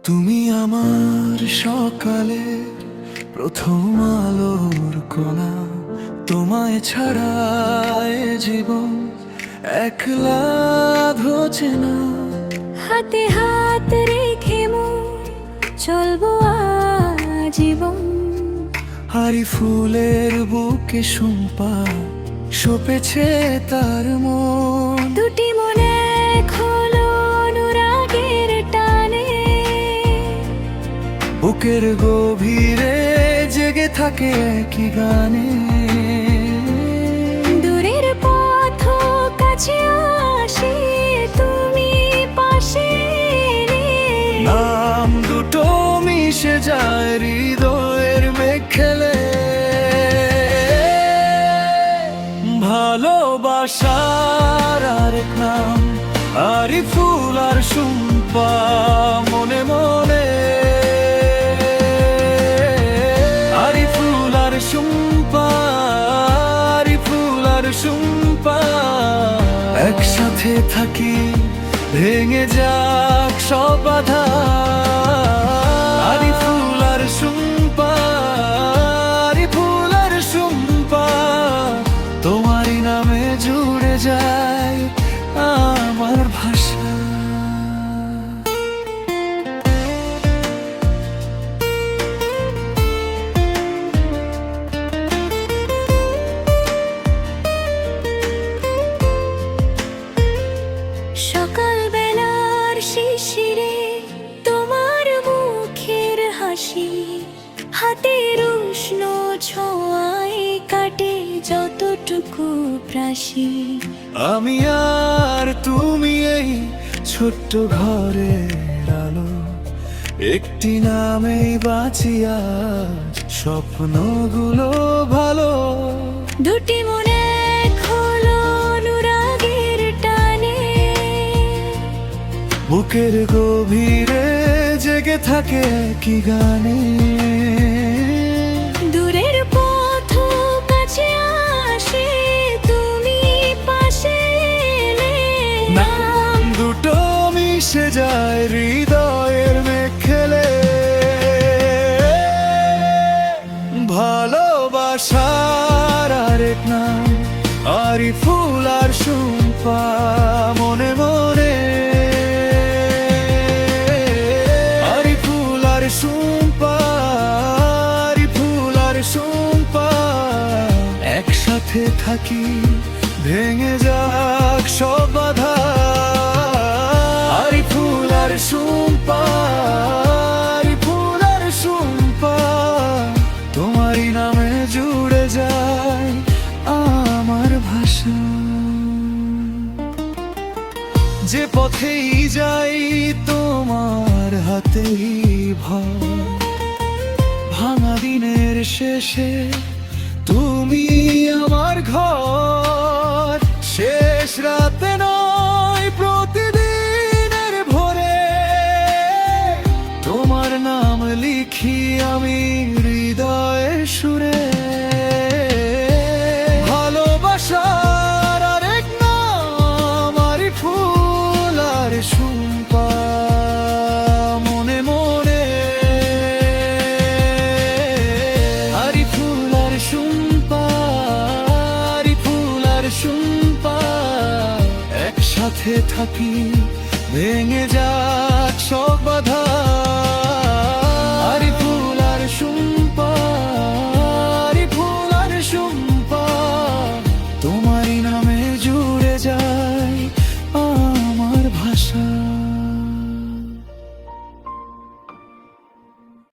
তুমি আমার সকালে প্রথম আলোর কণা, তোমায় ছাড়া এ জীবন একলা ঘোচে না। হাতে হাত রেখে মোর চলবো আজীবন। হারি ফুলের বুকে শুম্পা সপেছে তার মন। দুটি মনে খোলো অনুরাগের টানে, বুকের গভীরে জেগে থাকে একই গানে। দূরের পথ কাছে আসে তুমি পাশে এলে। নাম দুটো মিশে যায় হৃদয়ের মেঘ খেলে। ভালোবাসার আরেক নাম আরি ফুল আর শুম্পা মনে মনে। আরি ফুল আর শুম্পা, আরি ফুল আর শুম্পা একসাথে থাকি ভেঙে যাক সব বাধা। আরি ফুল আর শুম্পা, আরি ফুল আর শুম্পা তোমারই নামে জুড়ে যায় আমার ভাষা। সকাল বেলার শিশিরে তোমার মুখের হাসি, হাতের উষ্ণ ছোঁয়ায় কাটে যতটুকু প্রাসী। আমি আর তুমি এই ছোট্ট ঘরের আলো, একটি নামেই বাঁচি আজ স্বপ্নগুলো ভালো। দুটি মনে খোলো অনুরাগের টানে, বুকের গভীরে জেগে থাকে কি গানে। দূরের পথ কাছে আসে তুমি পাশে এলে। নাম দুটো মিশে যায় হৃদয়ের মেঘ খেলে। ভালোবাসার আরেক নাম আরি ফুল আর শুম্পা মনে মনে। আরি ফুল আর শুম্পা, আরি ফুল আর শুম্পা একসাথে থাকি ভেঙে যাক সব বাধা। আরি ফুল আর শুম্পা, আরি ফুল আর শুম্পা তোমারই নামে জুড়ে যায় আমার ভাষা। যে পথেই যাই তোমার হাতেই ভর, ভাঙা দিনের শেষে তুমি আমার ঘর। শেষ রাতে নয় প্রতিদিনের ভোরে তোমার নাম লিখি আমি হৃদয়ের সুরে। ভালোবাসার আরেক নাম আরি ফুল আর শুম্পা মনে মনে। আরি ফুল আর শুম্পা, আরি ফুল আর শুম্পা একসাথে থাকি ভেঙে যাক সব বাধা। আরি ফুল আর শুম্পা।